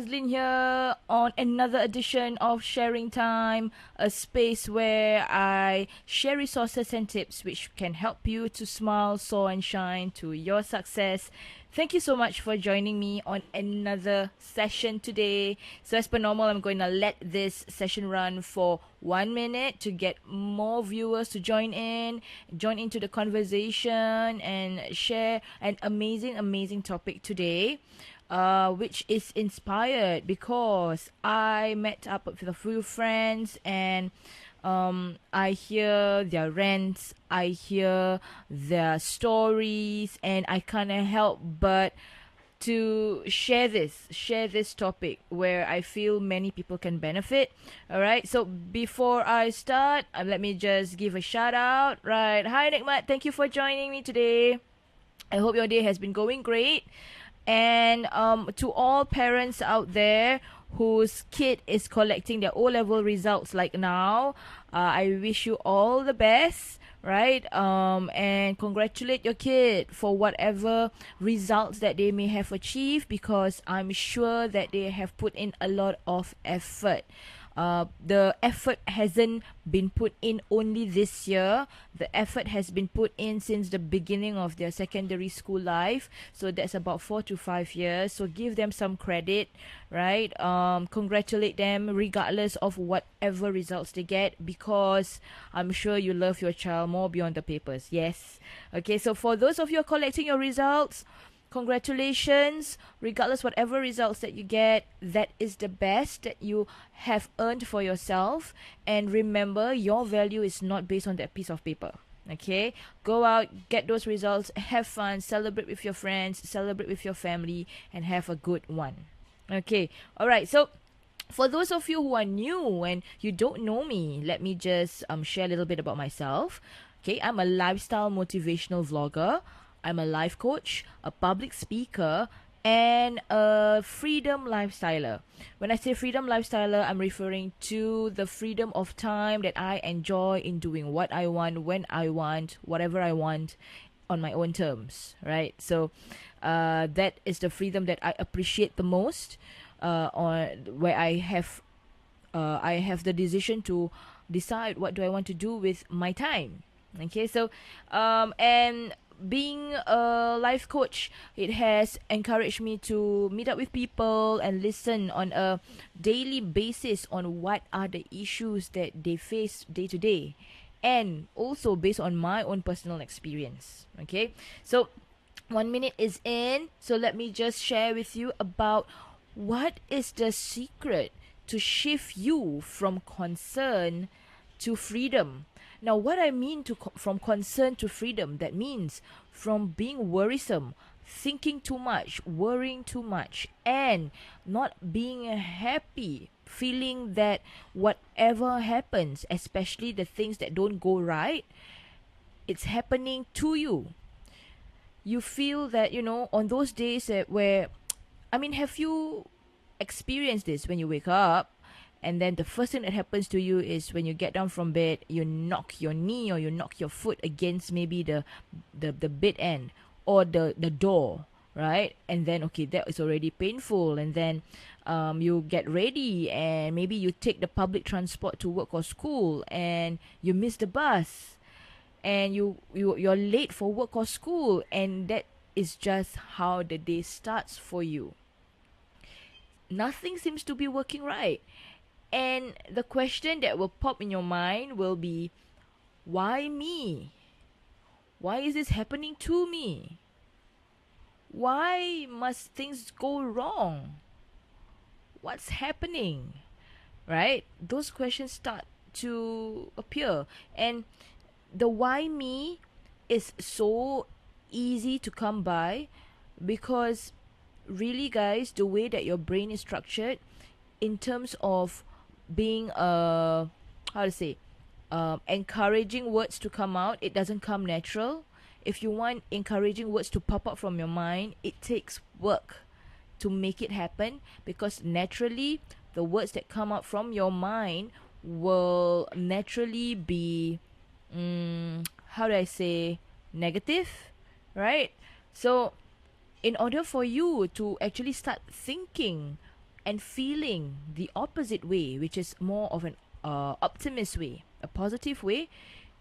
Azlin here on another edition of Sharing Time, a space where I share resources and tips which can help you to smile, soar, and shine to your success. Thank you so much for joining me on another session today. So, as per normal, I'm going to let this session run for 1 minute to get more viewers to join into the conversation, and share an amazing topic today, which is inspired because I met up with a few friends, and I hear their rants, I hear their stories, and I can't help but to share this topic where I feel many people can benefit. All right. So before I start, let me just give a shout out. Right. Hi, Nikmat. Thank you for joining me today. I hope your day has been going great. And to all parents out there whose kid is collecting their O level results like now, I wish you all the best, right? And congratulate your kid for whatever results that they may have achieved, because I'm sure that they have put in a lot of effort. The effort hasn't been put in only this year. The effort has been put in since the beginning of their secondary school life. So that's about 4 to 5 years. So give them some credit, right? Congratulate them regardless of whatever results they get, because I'm sure you love your child more beyond the papers. Yes. Okay, so for those of you collecting your results, congratulations. Regardless whatever results that you get, that is the best that you have earned for yourself. And remember, your value is not based on that piece of paper. Okay, go out, get those results, have fun, celebrate with your friends, celebrate with your family, and have a good one. Okay, all right. So for those of you who are new and you don't know me, let me just share a little bit about myself. Okay, I'm a lifestyle motivational vlogger. I'm a life coach, a public speaker, and a freedom lifestyler. When I say freedom lifestyler, I'm referring to the freedom of time that I enjoy in doing what I want, when I want, whatever I want, on my own terms, right? So that is the freedom that I appreciate the most, on where I have the decision to decide what do I want to do with my time. Okay, so and being a life coach, it has encouraged me to meet up with people and listen on a daily basis on what are the issues that they face day to day, and also based on my own personal experience. Okay, so 1 minute is in, so let me just share with you about what is the secret to shift you from concern to freedom. Now, what I mean from concern to freedom, that means from being worrisome, thinking too much, worrying too much, and not being happy, feeling that whatever happens, especially the things that don't go right, it's happening to you. You feel that, on those days where, I mean, have you experienced this when you wake up? And then the first thing that happens to you is when you get down from bed, you knock your knee or you knock your foot against maybe the bed end or the door, right? And then, okay, that is already painful. And then you get ready and maybe you take the public transport to work or school and you miss the bus, and you're late for work or school, and that is just how the day starts for you. Nothing seems to be working right. And the question that will pop in your mind will be, why me? Why is this happening to me? Why must things go wrong? What's happening? Right? Those questions start to appear. And the why me is so easy to come by, because really, guys, the way that your brain is structured in terms of being how to say encouraging words to come out, it doesn't come natural. If you want encouraging words to pop up from your mind, it takes work to make it happen, because naturally the words that come out from your mind will naturally be how do I say, negative, right? So in order for you to actually start thinking and feeling the opposite way, which is more of an optimist way, a positive way,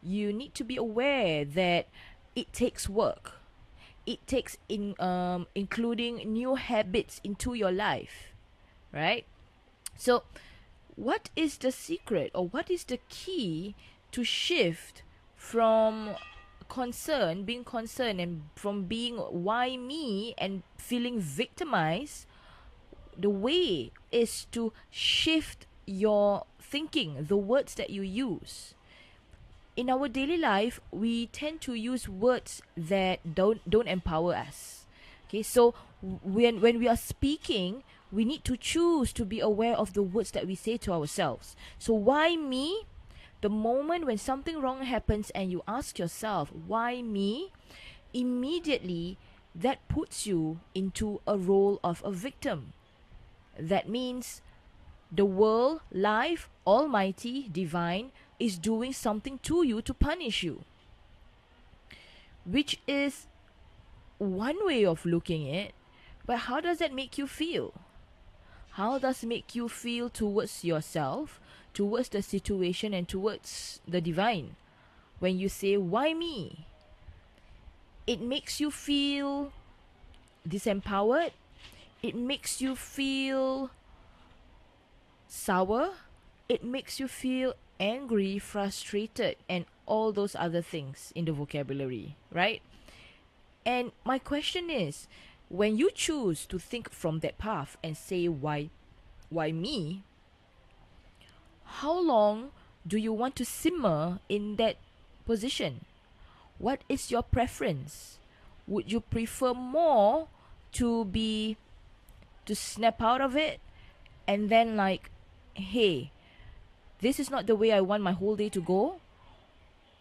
you need to be aware that it takes work. It takes including new habits into your life, right? So, what is the secret, or what is the key to shift from being concerned, and from being why me and feeling victimized? The way is to shift your thinking, the words that you use. In our daily life, we tend to use words that don't empower us. Okay, so when we are speaking, we need to choose to be aware of the words that we say to ourselves. So why me? The moment when something wrong happens and you ask yourself, why me? Immediately, that puts you into a role of a victim. That means the world, life, almighty, divine, is doing something to you to punish you. Which is one way of looking at it, but how does that make you feel? How does it make you feel towards yourself, towards the situation, and towards the divine? When you say, why me? It makes you feel disempowered. It makes you feel sour. It makes you feel angry, frustrated, and all those other things in the vocabulary, right? And my question is, when you choose to think from that path and say, why me? How long do you want to simmer in that position? What is your preference? Would you prefer more to snap out of it and then, like, hey, this is not the way I want my whole day to go?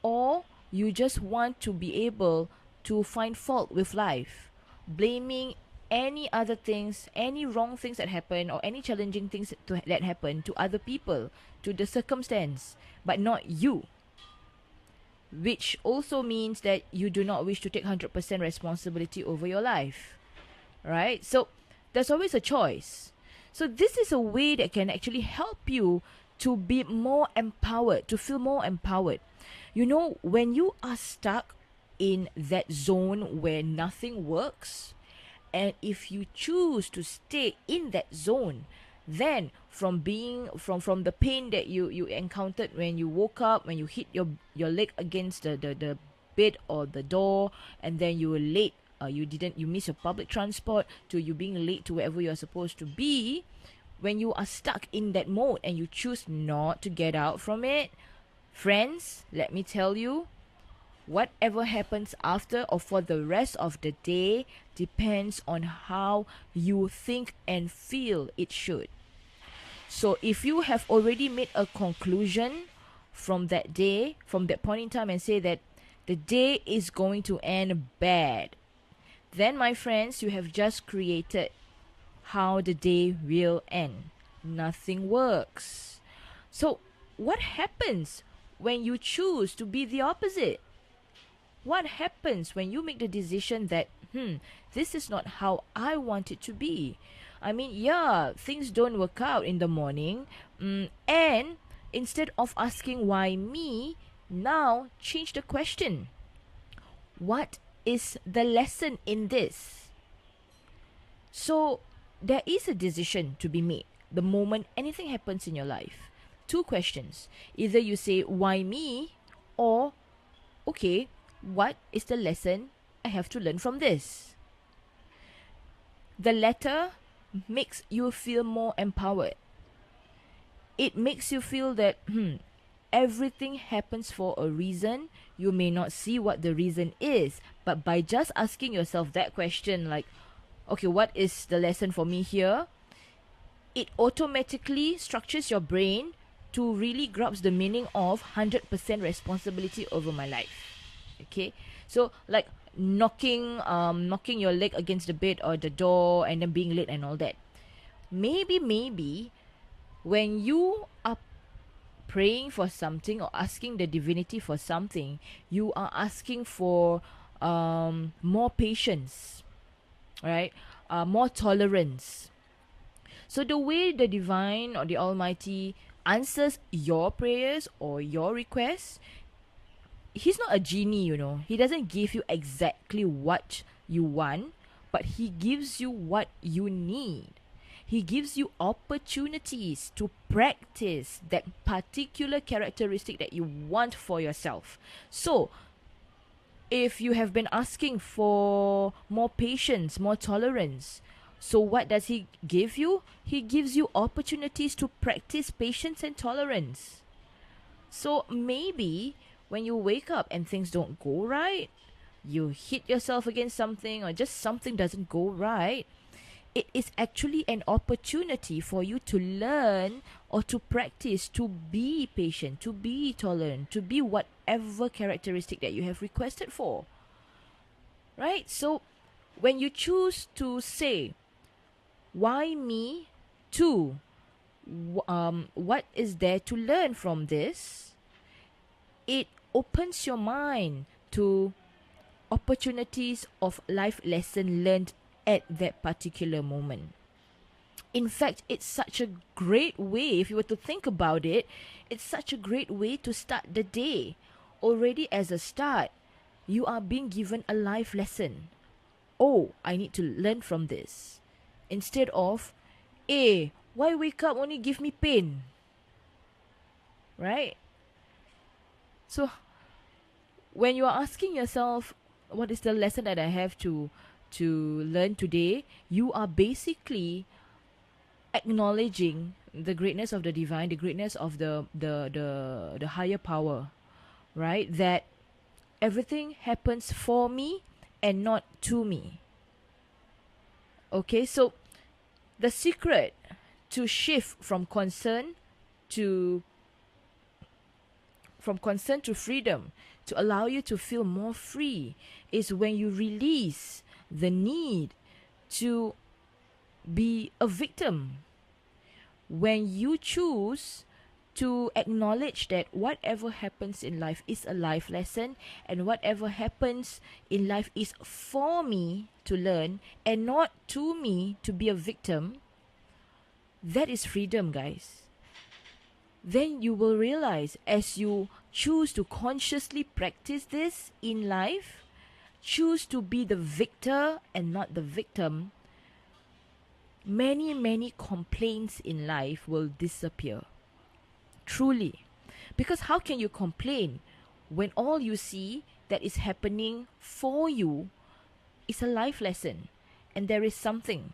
Or you just want to be able to find fault with life, blaming any other things, any wrong things that happen, or any challenging things that happen to other people, to the circumstance, but not you? Which also means that you do not wish to take 100% responsibility over your life, right? So there's always a choice. So this is a way that can actually help you to be more empowered, to feel more empowered. You know, when you are stuck in that zone where nothing works, and if you choose to stay in that zone, then from the pain that you encountered when you woke up, when you hit your leg against the bed or the door, and then you were late, you miss your public transport, to you being late to wherever you're supposed to be. When you are stuck in that mode and you choose not to get out from it, friends, let me tell you, whatever happens after or for the rest of the day depends on how you think and feel it should. So if you have already made a conclusion from that day, from that point in time, and say that the day is going to end bad, then, my friends, you have just created how the day will end. Nothing works. So what happens when you choose to be the opposite? What happens when you make the decision that, this is not how I want it to be? I mean, yeah, things don't work out in the morning, and instead of asking why me, now change the question. What is the lesson in this? So there is a decision to be made the moment anything happens in your life. Two questions. Either you say, why me? Or, okay, what is the lesson I have to learn from this? The latter makes you feel more empowered. It makes you feel that, everything happens for a reason. You may not see what the reason is, but by just asking yourself that question, like, okay, what is the lesson for me here? It automatically structures your brain to really grasp the meaning of 100% responsibility over my life. Okay, so like knocking your leg against the bed or the door and then being late and all that. Maybe when you are praying for something or asking the divinity for something, you are asking for more patience, right? More tolerance. So the way the divine or the Almighty answers your prayers or your requests, he's not a genie, you know. He doesn't give you exactly what you want, but he gives you what you need. He gives you opportunities to practice that particular characteristic that you want for yourself. So, if you have been asking for more patience, more tolerance, so what does he give you? He gives you opportunities to practice patience and tolerance. So maybe when you wake up and things don't go right, you hit yourself against something or just something doesn't go right, it is actually an opportunity for you to learn or to practice to be patient, to be tolerant, to be whatever characteristic that you have requested for. Right? So when you choose to say, why me too? What is there to learn from this? It opens your mind to opportunities of life lesson learned at that particular moment. In fact, it's such a great way, if you were to think about it, it's such a great way to start the day. Already as a start, you are being given a life lesson. Oh, I need to learn from this. Instead of, why wake up only give me pain? Right? So, when you are asking yourself, what is the lesson that I have to learn today, you are basically acknowledging the greatness of the divine, the greatness of the higher power, right? That everything happens for me and not to me. Okay, so the secret to shift from concern to freedom, to allow you to feel more free, is when you release the need to be a victim. When you choose to acknowledge that whatever happens in life is a life lesson, and whatever happens in life is for me to learn and not to me to be a victim, that is freedom, guys. Then you will realize, as you choose to consciously practice this in life, choose to be the victor and not the victim, many complaints in life will disappear. Truly. Because how can you complain when all you see that is happening for you is a life lesson and there is something?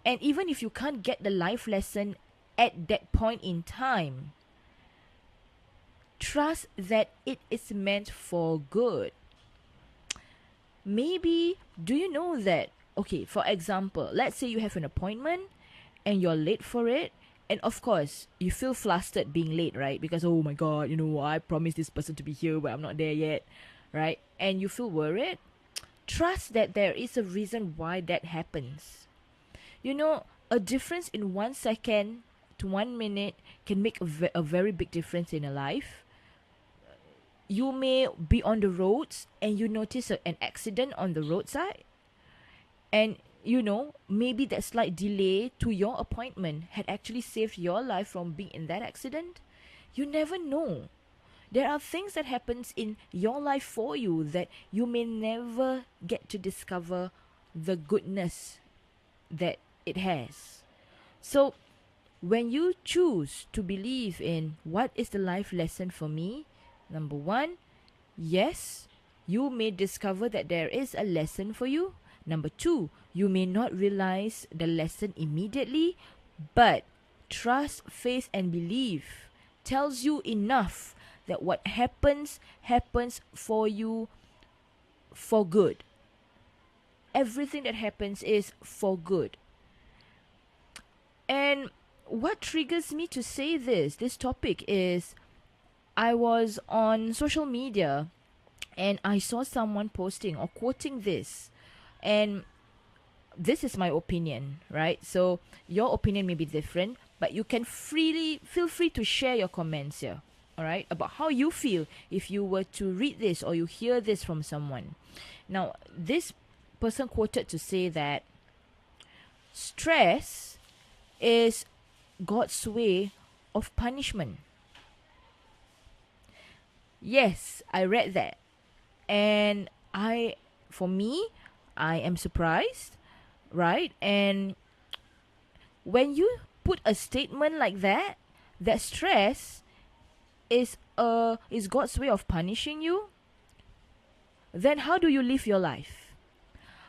And even if you can't get the life lesson at that point in time, trust that it is meant for good. Maybe, do you know that, okay, for example, let's say you have an appointment and you're late for it, and of course, you feel flustered being late, right? Because, oh my God, I promised this person to be here, but I'm not there yet, right? And you feel worried. Trust that there is a reason why that happens. A difference in 1 second to 1 minute can make a very big difference in a life. You may be on the roads and you notice an accident on the roadside, and maybe that slight delay to your appointment had actually saved your life from being in that accident. You never know. There are things that happens in your life for you that you may never get to discover the goodness that it has. So when you choose to believe in what is the life lesson for me, number one, yes, you may discover that there is a lesson for you. Number two, you may not realize the lesson immediately, but trust, faith, and belief tells you enough that what happens for you for good. Everything that happens is for good. And what triggers me to say this topic is, I was on social media and I saw someone posting or quoting this. And this is my opinion, right? So your opinion may be different, but you can feel free to share your comments here, all right, about how you feel if you were to read this or you hear this from someone. Now, this person quoted to say that stress is God's way of punishment. Yes, I read that. And for me, I am surprised, right? And when you put a statement like that, that stress is God's way of punishing you, then how do you live your life?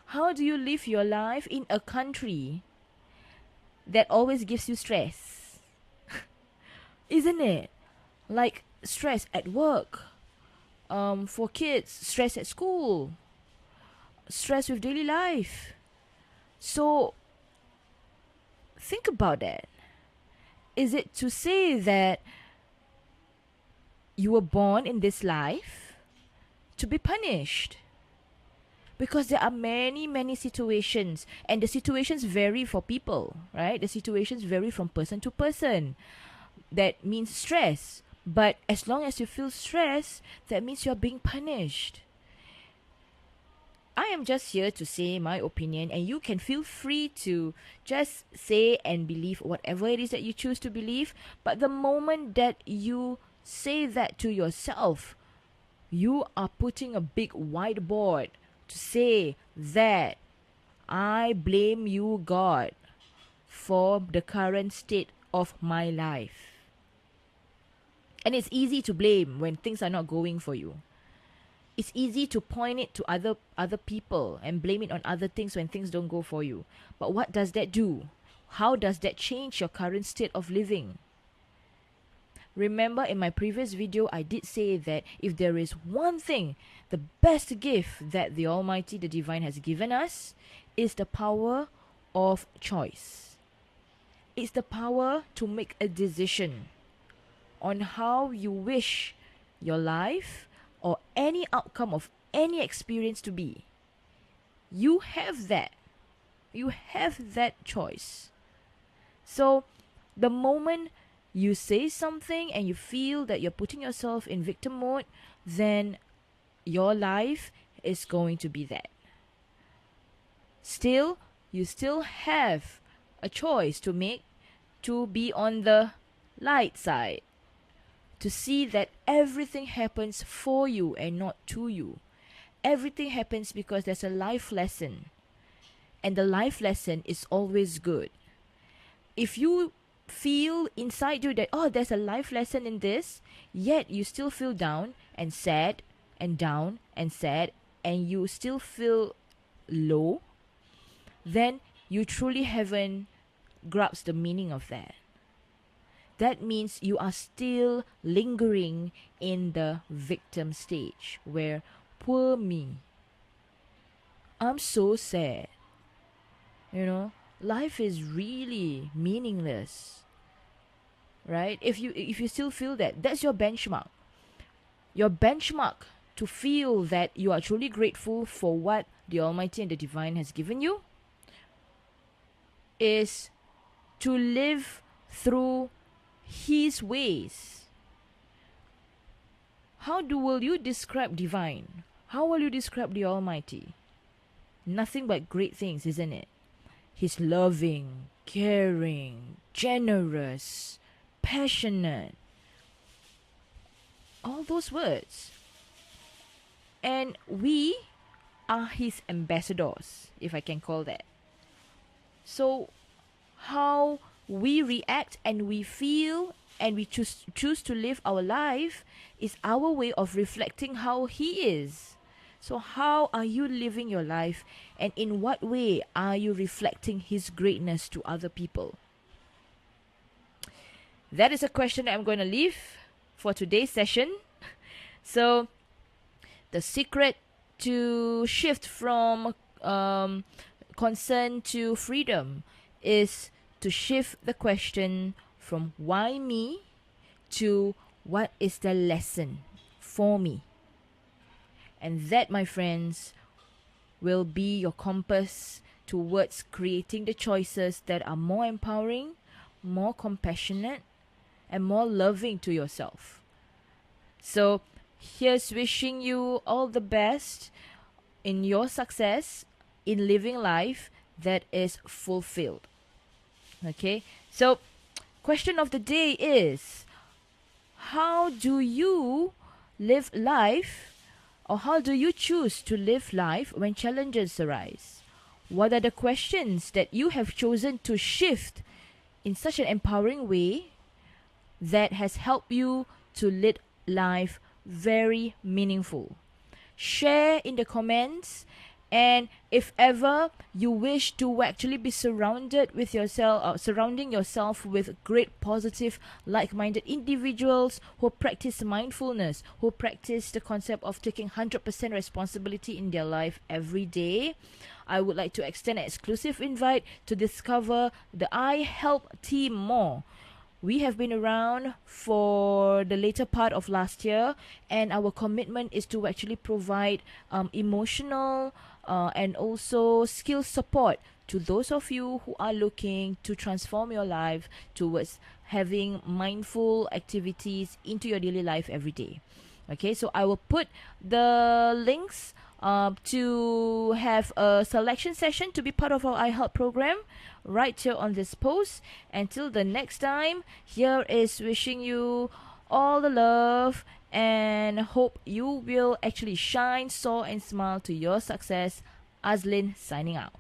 How do you live your life in a country that always gives you stress? Isn't it? Like stress at work, for kids, stress at school, stress with daily life. So think about that. Is it to say that you were born in this life to be punished? Because there are many, many situations, and the situations vary for people, right? The situations vary from person to person. That means stress. But as long as you feel stress, that means you're being punished. I am just here to say my opinion, and you can feel free to just say and believe whatever it is that you choose to believe. But the moment that you say that to yourself, you are putting a big whiteboard to say that I blame you, God, for the current state of my life. And it's easy to blame when things are not going for you. It's easy to point it to other people and blame it on other things when things don't go for you. But what does that do? How does that change your current state of living? Remember, in my previous video, I did say that if there is one thing, the best gift that the Almighty, the Divine, has given us is the power of choice. It's the power to make a decision on how you wish your life or any outcome of any experience to be. You have that. You have that choice. So the moment you say something and you feel that you're putting yourself in victim mode, then your life is going to be that. Still, you still have a choice to make, to be on the light side, to see that everything happens for you and not to you. Everything happens because there's a life lesson, and the life lesson is always good. If you feel inside you that, oh, there's a life lesson in this, yet you still feel down and sad and down and sad, and you still feel low, then you truly haven't grasped the meaning of that. That means you are still lingering in the victim stage where, poor me, I'm so sad. You know, life is really meaningless, right? If you still feel that, that's your benchmark. Your benchmark to feel that you are truly grateful for what the Almighty and the Divine has given you is to live through His ways. Will you describe Divine? How will you describe the Almighty? Nothing but great things, isn't it? He's loving, caring, generous, passionate. All those words. And we are His ambassadors, if I can call that. So how we react and we feel and we choose to live our life is our way of reflecting how He is. So how are you living your life, and in what way are you reflecting His greatness to other people? That is a question that I'm going to leave for today's session. So the secret to shift from concern to freedom is to shift the question from why me to what is the lesson for me. And that, my friends, will be your compass towards creating the choices that are more empowering, more compassionate, and more loving to yourself. So here's wishing you all the best in your success in living life that is fulfilled. Okay, So, question of the day is, how do you live life, or how do you choose to live life when challenges arise? What are the questions that you have chosen to shift in such an empowering way that has helped you to lead life very meaningful? Share in the comments. And if ever you wish to actually be surrounded with yourself, surrounding yourself with great positive like-minded individuals who practice mindfulness, who practice the concept of taking 100% responsibility in their life every day, I would like to extend an exclusive invite to discover the iHELP team more. We have been around for the later part of last year, and our commitment is to actually provide emotional and also skill support to those of you who are looking to transform your life towards having mindful activities into your daily life every day. Okay, so I will put the links to have a selection session to be part of our iHealth program right here on this post. Until the next time, here is wishing you all the love and hope you will actually shine, soar, and smile to your success. Azlin signing out.